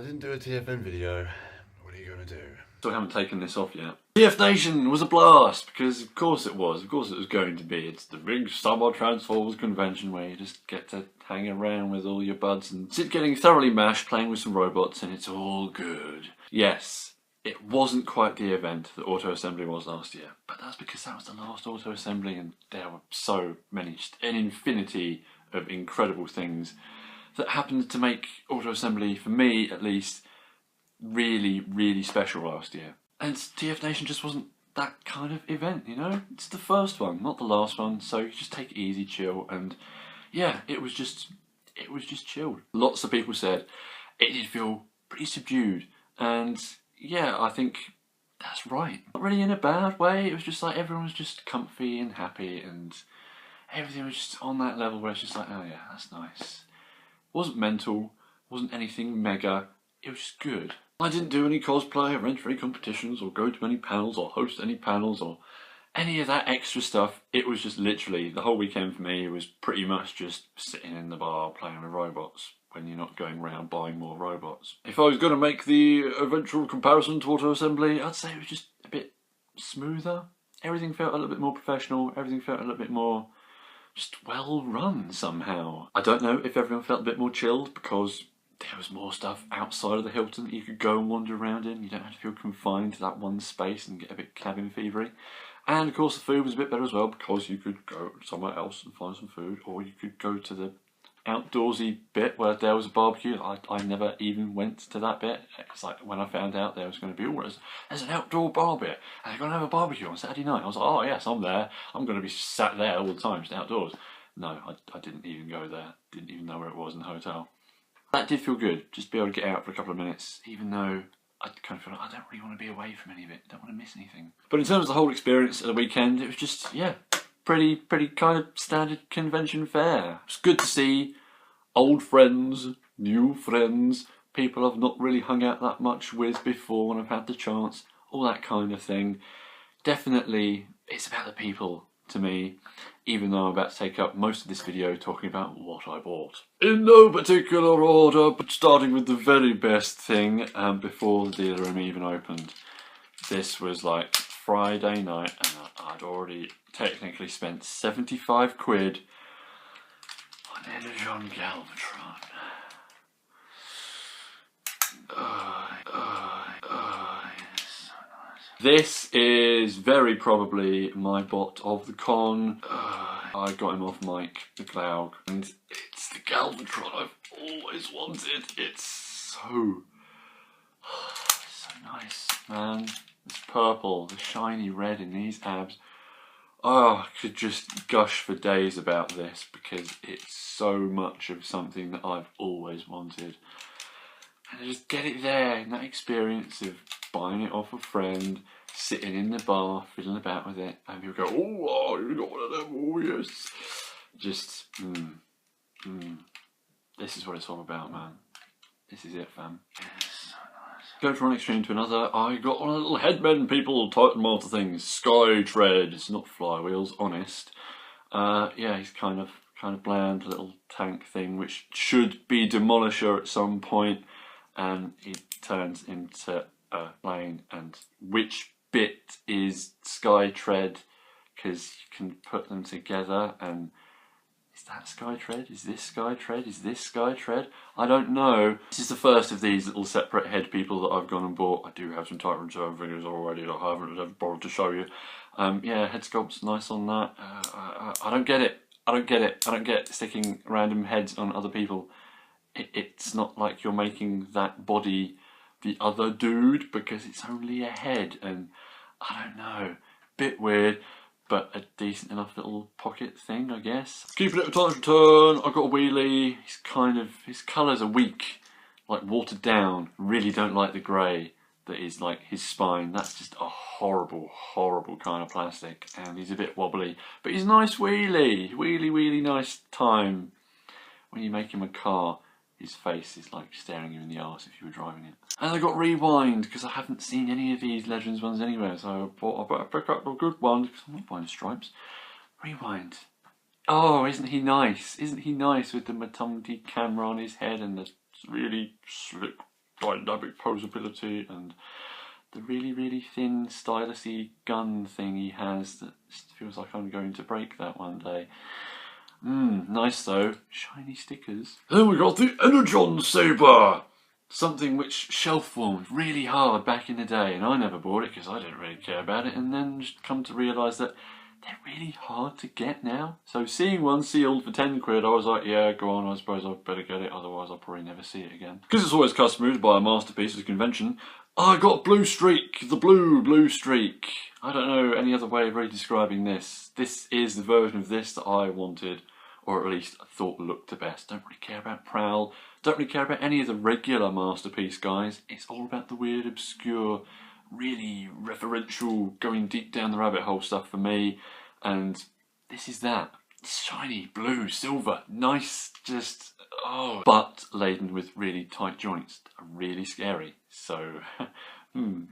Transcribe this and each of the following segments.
didn't do a TFN video. What are you gonna do? So I haven't taken this off yet. TFNation was a blast, because of course it was going to be. It's the big Summer Transformers convention where you just get to hang around with all your buds and sit getting thoroughly mashed, playing with some robots, and it's all good. Yes, it wasn't quite the event that Auto Assembly was last year, but that's because that was the last Auto Assembly and there were so many, just an infinity of incredible things that happened to make Auto Assembly, for me at least, really, really special last year. And TFNation just wasn't that kind of event, you know? It's the first one, not the last one, so you just take it easy, chill, and yeah, it was just chilled. Lots of people said it did feel pretty subdued, and yeah, I think that's right. Not really in a bad way, it was just like everyone was just comfy and happy, and everything was just on that level where it's just like, oh yeah, that's nice. It wasn't mental, wasn't anything mega, it was just good. I didn't do any cosplay or enter any competitions or go to any panels or host any panels or any of that extra stuff. It was just literally, the whole weekend for me was pretty much just sitting in the bar playing with robots when you're not going around buying more robots. If I was going to make the eventual comparison to Auto Assembly, I'd say it was just a bit smoother. Everything felt a little bit more professional, everything felt a little bit more just well run somehow. I don't know if everyone felt a bit more chilled because there was more stuff outside of the Hilton that you could go and wander around in. You don't have to feel confined to that one space and get a bit cabin fevery. And of course the food was a bit better as well because you could go somewhere else and find some food, or you could go to the outdoorsy bit where there was a barbecue. I never even went to that bit. It's like when I found out there was going to be, oh, there's an outdoor bar bit and they're going to have a barbecue on Saturday night. I was like, oh yes, I'm there. I'm going to be sat there all the time, just outdoors. No, I didn't even go there. Didn't even know where it was in the hotel. That did feel good, just to be able to get out for a couple of minutes, even though I kind of feel like I don't really want to be away from any of it, don't want to miss anything. But in terms of the whole experience of the weekend, it was just, yeah, pretty kind of standard convention fare. It's good to see old friends, new friends, people I've not really hung out that much with before when I've had the chance, all that kind of thing. Definitely, it's about the people to me, even though I'm about to take up most of this video talking about what I bought. In no particular order, but starting with the very best thing before the dealer room even opened. This was like Friday night and I'd already technically spent 75 quid on Energon Galvatron. This is very probably my bot of the con. I got him off Mike McLeod, and it's the Galvatron I've always wanted. It's so nice, man. This purple, the shiny red in these abs. Oh, I could just gush for days about this because it's so much of something that I've always wanted. And I just get it there in that experience of buying it off a friend, sitting in the bar, fiddling about with it, and people go, oh, you got one of them, oh yes. Just, This is what it's all about, man. This is it, fam. Yes, so nice. Go from one extreme to another, I got one of the little headmen people Titan Master things, Sky Tread. It's not flywheels, honest. Yeah, he's kind of bland little tank thing, which should be Demolisher at some point. And he turns into a plane, and which bit is Sky Tread, because you can put them together, and is that Sky Tread? Is this Sky Tread? Is this Sky Tread? I don't know. This is the first of these little separate head people that I've gone and bought. I do have some Titan Return figures already that I haven't bothered to show you. Yeah, head sculpt's nice on that. I don't get it. I don't get sticking random heads on other people. It's not like you're making that body the other dude because it's only a head, and I don't know, bit weird, but a decent enough little pocket thing, I guess. Keeping it with Titan's Return, I've got a wheelie. His colours are weak, like watered down. Really don't like the grey that is like his spine. That's just a horrible, horrible kind of plastic, and he's a bit wobbly, but he's a nice wheelie. Wheelie nice time. When you make him a car, his face is like staring you in the arse if you were driving it. And I got Rewind because I haven't seen any of these Legends ones anywhere, so I thought I better pick up a good one because I'm not buying Stripes. Rewind. Oh, isn't he nice? Isn't he nice with the Matumti camera on his head and the really slick dynamic posability and the really, really thin stylus-y gun thing he has that just feels like I'm going to break that one day. Nice though. Shiny stickers. Then we got the Energon Saber! Something which shelf-formed really hard back in the day, and I never bought it because I didn't really care about it, and then just come to realise that they're really hard to get now. So seeing one sealed for 10 quid, I was like, yeah, go on, I suppose I'd better get it, otherwise I'll probably never see it again. Because it's always customary to buy a masterpiece at a convention, I got Blue Streak, the blue streak. I don't know any other way of really describing this. This is the version of this that I wanted, or at least I thought looked the best. Don't really care about Prowl, don't really care about any of the regular masterpiece guys. It's all about the weird, obscure, really referential, going deep down the rabbit hole stuff for me, and this is that. Shiny, blue, silver, nice, just, oh. But laden with really tight joints, really scary. So,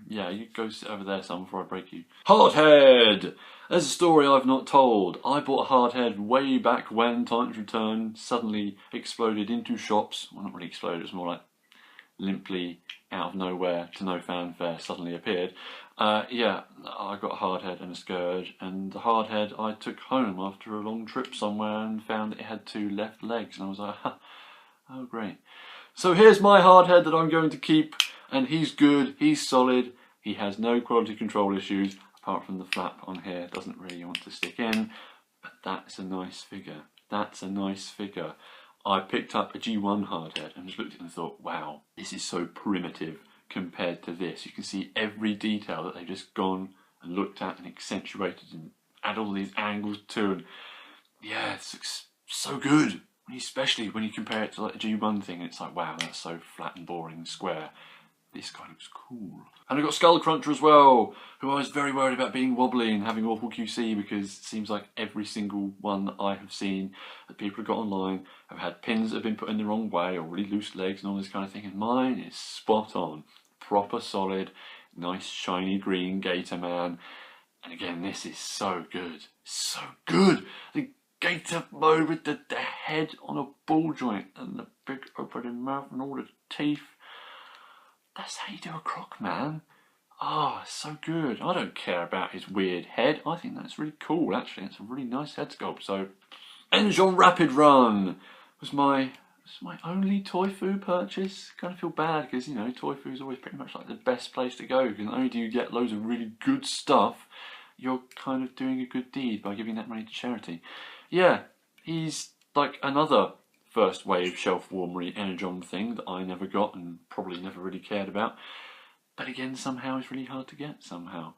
yeah, you go sit over there, son, before I break you. Hardhead! There's a story I've not told. I bought a hardhead way back when Titan's Return suddenly exploded into shops. Well, not really exploded, it was more like limply, out of nowhere, to no fanfare, suddenly appeared. Yeah, I got a hardhead and a scourge, and the hardhead I took home after a long trip somewhere and found that it had 2 left legs, and I was like, oh great. So here's my hardhead that I'm going to keep, and he's good, he's solid, he has no quality control issues, apart from the flap on here, doesn't really want to stick in, but that's a nice figure. That's a nice figure. I picked up a G1 hardhead and just looked at it and thought, wow, this is so primitive compared to this. You can see every detail that they've just gone and looked at and accentuated and add all these angles to, and yeah, it looks so good. Especially when you compare it to like a G1 thing, it's like, wow, that's so flat and boring and square. This guy looks cool. And I got Skull Cruncher as well, who I was very worried about being wobbly and having awful QC, because it seems like every single one that I have seen that people have got online have had pins that have been put in the wrong way or really loose legs and all this kind of thing, and mine is spot on. Proper solid, nice shiny green Gator Man. And again, this is so good. So good! The Gator mode with the head on a ball joint and the big opening mouth and all the teeth. That's how you do a croc, man. Oh, so good. I don't care about his weird head. I think that's really cool, actually. It's a really nice head sculpt. So, Energon Rapid Run was my only Toifu purchase. Kind of feel bad because, you know, Toifu is always pretty much like the best place to go, because not only do you get loads of really good stuff, you're kind of doing a good deed by giving that money to charity. Yeah, he's like another first wave shelf warmery Energon thing that I never got and probably never really cared about. But again, somehow it's really hard to get. Somehow.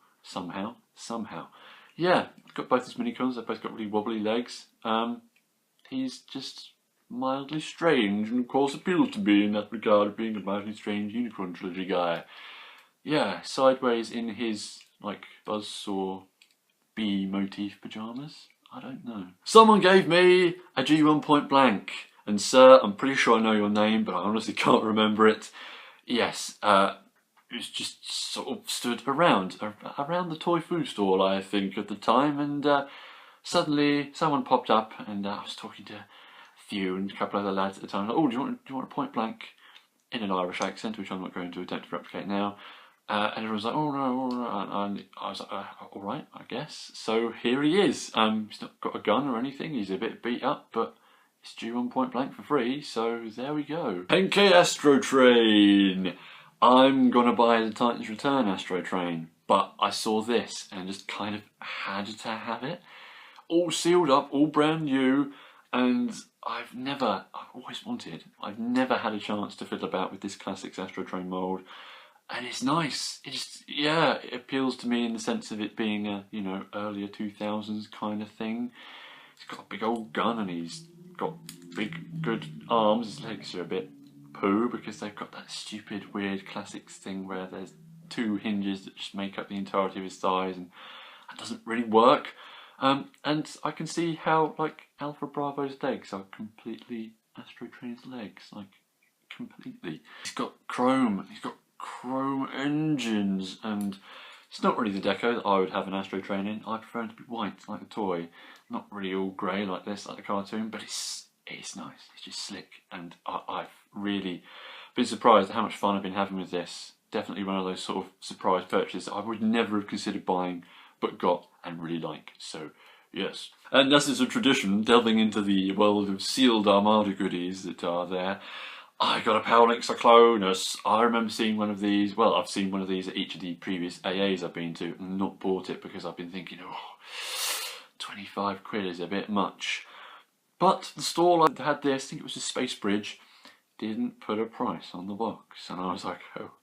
Yeah, got both his minicons. They've both got really wobbly legs. He's just mildly strange, and of course appeals to me in that regard of being a mildly strange Unicorn Trilogy guy. Yeah, sideways in his like buzzsaw bee motif pyjamas. I don't know. Someone gave me a G1 Point Blank. And sir, I'm pretty sure I know your name, but I honestly can't remember it. Yes, it was just sort of stood around the Toy Food stall, I think, at the time, and suddenly someone popped up, and I was talking to Thew and a couple of other lads at the time. Like, oh, do you want a Point Blank? In an Irish accent, which I'm not going to attempt to replicate now. And everyone was like, oh no, and I was like, all right, I guess. So here he is. He's not got a gun or anything. He's a bit beat up, but it's due on Point Blank for free, so there we go. 10k Astro Train! I'm gonna buy the Titan's Return Astro Train, but I saw this and just kind of had to have it. All sealed up, all brand new, and I've always wanted, I've never had a chance to fiddle about with this Classics Astro Train mould, and it's nice. It just, yeah, it appeals to me in the sense of it being a, you know, earlier 2000s kind of thing. He's got a big old gun and he's got big, good arms. His legs are a bit poo because they've got that stupid, weird Classics thing where there's 2 hinges that just make up the entirety of his thighs, and that doesn't really work. And I can see how, like, Alpha Bravo's legs are completely Astro Train's legs, like, completely. He's got chrome engines, and it's not really the deco that I would have an Astro Train in. I prefer him to be white, like the toy. Not really all grey like this, like the cartoon, but it's nice. It's just slick, and I've really been surprised at how much fun I've been having with this. Definitely one of those sort of surprise purchases that I would never have considered buying, but got and really like. So, yes. And as is a tradition, delving into the world of sealed Armada goodies that are there, I got a Powerlink Cyclonus. I remember seeing one of these. Well, I've seen one of these at each of the previous AAs I've been to and not bought it because I've been thinking, oh, 25 quid is a bit much. But the stall that had this, I think it was a Space Bridge, didn't put a price on the box. And I was like, oh.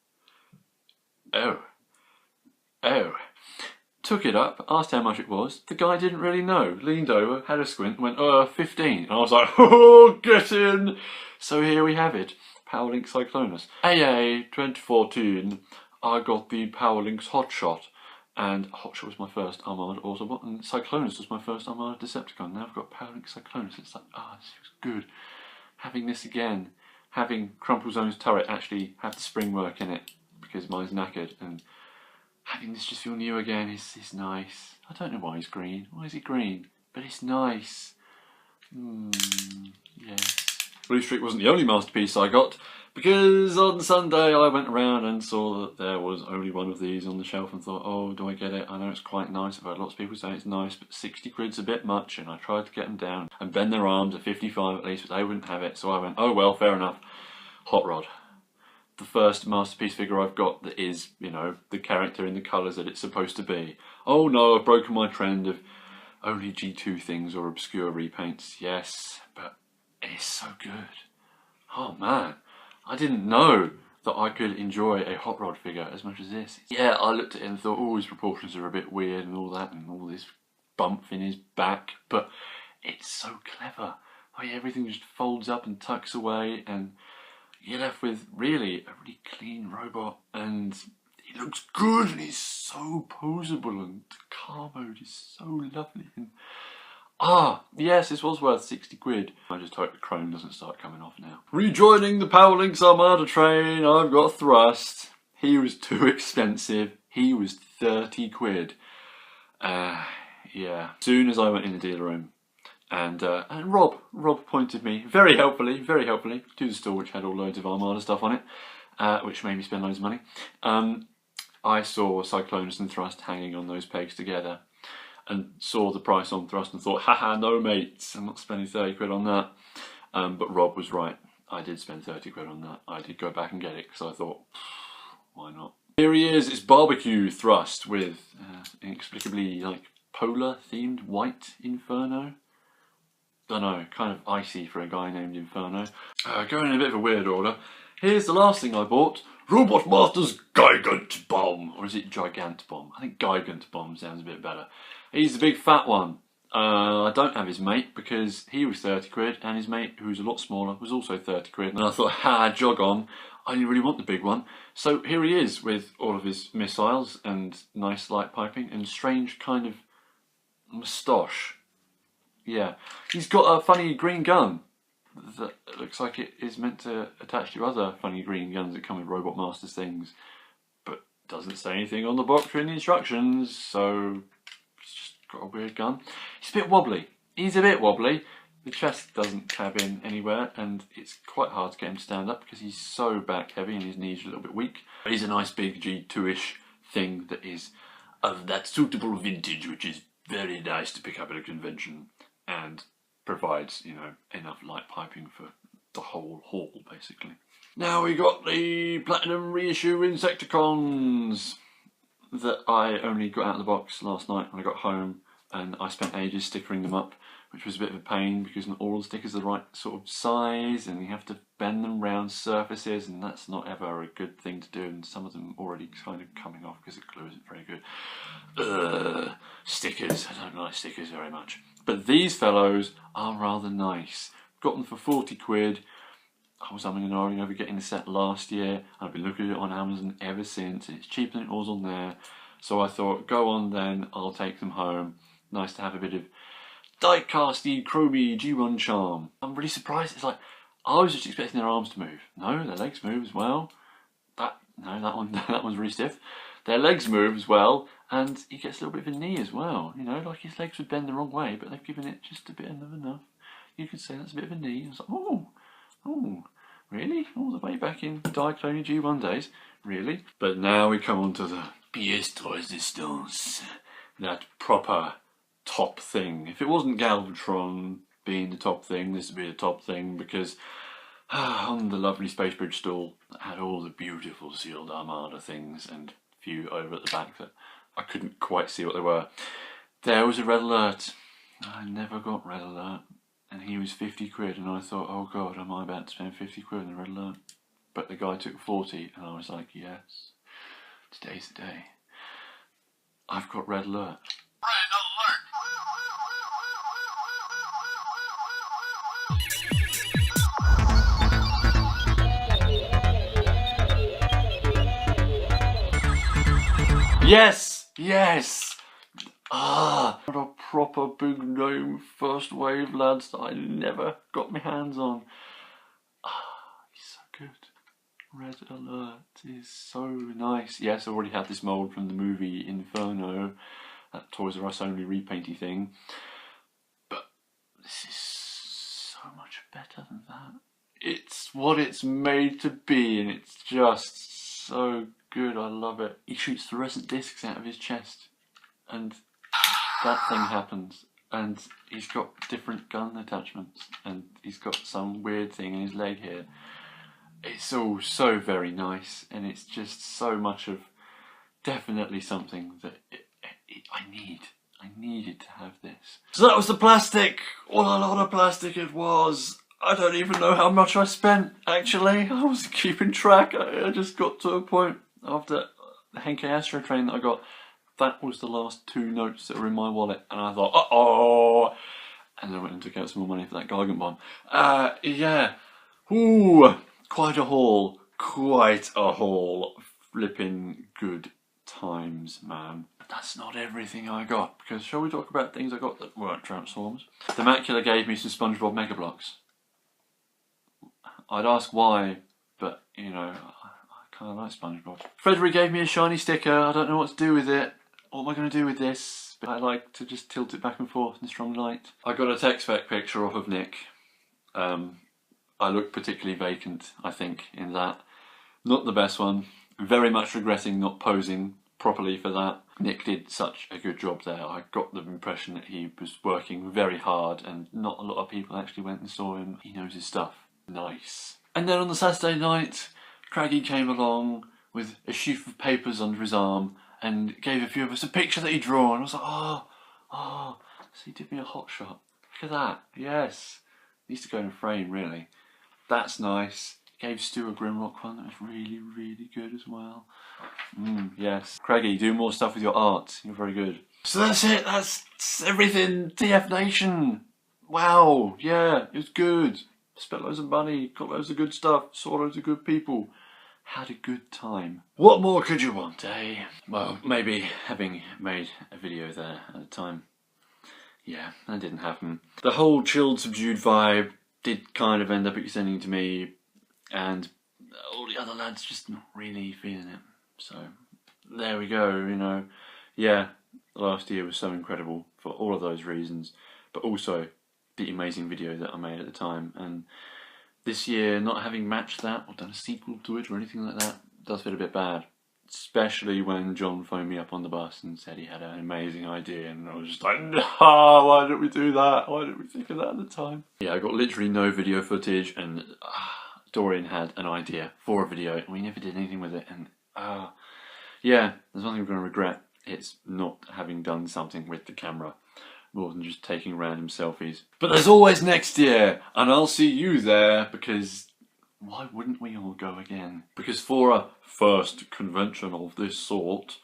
Took it up, asked how much it was. The guy didn't really know. Leaned over, had a squint, went, 15. And I was like, oh, get in! So here we have it. Powerlink Cyclonus. AA 2014, I got the Powerlink's Hotshot. And Hotshot was my first Armada Autobot, and Cyclonus was my first Armada Decepticon. Now I've got Powerlink Cyclonus. It's like, this feels good. Having this again, having Crumplezone's turret actually have the spring work in it, because mine's knackered, and having this just feel new again is nice. I don't know why he's green. Why is he green? But it's nice. Yes. Blue Streak wasn't the only masterpiece I got, because on Sunday I went around and saw that there was only one of these on the shelf and thought, oh, do I get it? I know it's quite nice. I've heard lots of people say it's nice, but 60 quid's a bit much, and I tried to get them down and bend their arms at 55 at least, but they wouldn't have it. So I went, oh well, fair enough. Hot Rod. The first masterpiece figure I've got that is, you know, the character in the colours that it's supposed to be. Oh no, I've broken my trend of only G2 things or obscure repaints. Yes, but it's so good. Oh man, I didn't know that I could enjoy a Hot Rod figure as much as this. Yeah, I looked at it and thought, oh, his proportions are a bit weird and all that, and all this bump in his back, but it's so clever. Oh, yeah, everything just folds up and tucks away, and you're left with really a really clean robot, and he looks good, and he's so poseable, and the car mode is so lovely. And yes, this was worth 60 quid. I just hope the chrome doesn't start coming off now. Rejoining the Powerlink's Armada train, I've got Thrust. He was too expensive. He was 30 quid. Yeah. Soon as I went in the dealer room, and Rob pointed me very helpfully to the store which had all loads of Armada stuff on it, which made me spend loads of money. I saw Cyclonus and Thrust hanging on those pegs together, and saw the price on Thrust and thought, haha, no mates, I'm not spending 30 quid on that. But Rob was right. I did spend 30 quid on that. I did go back and get it because I thought, why not? Here he is. It's barbecue Thrust with inexplicably like polar themed white Inferno. Don't know, kind of icy for a guy named Inferno. Going in a bit of a weird order. Here's the last thing I bought. Robot Master's Gigant Bomb. Or is it Gigant Bomb? I think Gigant Bomb sounds a bit better. He's the big fat one. I don't have his mate because he was 30 quid and his mate, who's a lot smaller, was also 30 quid. And I thought, jog on. I didn't really want the big one. So here he is with all of his missiles and nice light piping and strange kind of moustache. Yeah, he's got a funny green gun that looks like it is meant to attach to other funny green guns that come with Robot Masters things, but doesn't say anything on the box or in the instructions, so it's just got a weird gun. He's a bit wobbly. He's a bit wobbly. The chest doesn't tab in anywhere, and it's quite hard to get him to stand up because he's so back heavy and his knees are a little bit weak. But he's a nice big G2-ish thing that is of that suitable vintage, which is very nice to pick up at a convention, and provides, you know, enough light piping for the whole haul, basically. Now we got the Platinum reissue Insecticons that I only got out of the box last night when I got home, and I spent ages stickering them up, which was a bit of a pain because not all the stickers are the right sort of size, and you have to bend them round surfaces, and that's not ever a good thing to do, and some of them already kind of coming off because the glue isn't very good. Stickers, I don't like stickers very much. But these fellows are rather nice. Got them for 40 quid. I was umming and ahhing over getting the set last year. I've been looking at it on Amazon ever since. It's cheaper than it was on there. So I thought, go on then, I'll take them home. Nice to have a bit of die-casty, chromy G1 charm. I'm really surprised. It's like, I was just expecting their arms to move. No, their legs move as well. That one's really stiff. Their legs move as well, and he gets a little bit of a knee as well. You know, like his legs would bend the wrong way, but they've given it just a bit of enough. You could say that's a bit of a knee. It's like, oh, Really? All the way back in Diaclonia G1 days? Really? But now we come on to the pièce de résistance. That proper top thing. If it wasn't Galvatron being the top thing, this would be the top thing, because on the lovely Space Bridge stall that had all the beautiful sealed Armada things and a few over at the back that I couldn't quite see what they were, there was a Red Alert. I never got Red Alert, and he was 50 quid, and I thought, oh god, am I about to spend 50 quid on the Red Alert? But the guy took 40, and I was like, yes, today's the day. I've got Red Alert. Yes! Yes! What a proper big name first wave lads that I never got my hands on. He's so good. Red Alert is so nice. Yes, I already had this mould from the movie Inferno, that Toys R Us only repainty thing. But this is so much better than that. It's what it's made to be, and it's just so good. I love it. He shoots fluorescent discs out of his chest, and that thing happens. And he's got different gun attachments, and he's got some weird thing in his leg here. It's all so very nice, and it's just so much of definitely something that I need. I needed to have this. So that was the plastic. What a lot of plastic it was. I don't even know how much I spent, actually. I wasn't keeping track. I just got to a point after the Henkei Astro train that I got. That was the last 2 notes that were in my wallet, and I thought, uh-oh! And then I went and took out some more money for that Geigen bomb. Yeah. Ooh, quite a haul. Quite a haul. Flipping good times, man. But that's not everything I got, because shall we talk about things I got that weren't Transformers? The Macula gave me some SpongeBob Mega Blocks. I'd ask why, but, you know, I kind of like SpongeBob. Frederick gave me a shiny sticker. I don't know what to do with it. What am I going to do with this? But I like to just tilt it back and forth in strong light. I got a tech spec picture off of Nick. I look particularly vacant, I think, in that. Not the best one. Very much regretting not posing properly for that. Nick did such a good job there. I got the impression that he was working very hard, and not a lot of people actually went and saw him. He knows his stuff. Nice. And then on the Saturday night, Craggy came along with a sheaf of papers under his arm and gave a few of us a picture that he'd drawn. I was like, oh, so he did me a hot shot. Look at that, yes. Needs to go in a frame, really. That's nice. Gave Stu a Grimrock one that was really, really good as well. Yes. Craggy, do more stuff with your art. You're very good. So that's it. That's everything. TFNation. Wow. Yeah, it was good. Spent loads of money. Got loads of good stuff. Saw loads of good people. Had a good time. What more could you want, eh? Well, maybe having made a video there at the time. Yeah, that didn't happen. The whole chilled, subdued vibe did kind of end up extending to me, and all the other lads just not really feeling it. So, there we go, you know. Yeah, last year was so incredible for all of those reasons, but also the amazing video that I made at the time. And this year, not having matched that or done a sequel to it or anything like that does feel a bit bad. Especially when John phoned me up on the bus and said he had an amazing idea, and I was just like, no, why didn't we do that? Why didn't we think of that at the time? Yeah, I got literally no video footage, and Dorian had an idea for a video, and we never did anything with it, and yeah, there's nothing I'm going to regret. It's not having done something with the camera, more than just taking random selfies. But there's always next year, and I'll see you there, because why wouldn't we all go again? Because for a first convention of this sort,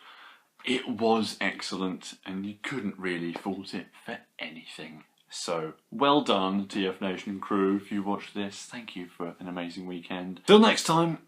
it was excellent, and you couldn't really fault it for anything. So, well done, TFNation crew, if you watched this. Thank you for an amazing weekend. Till next time,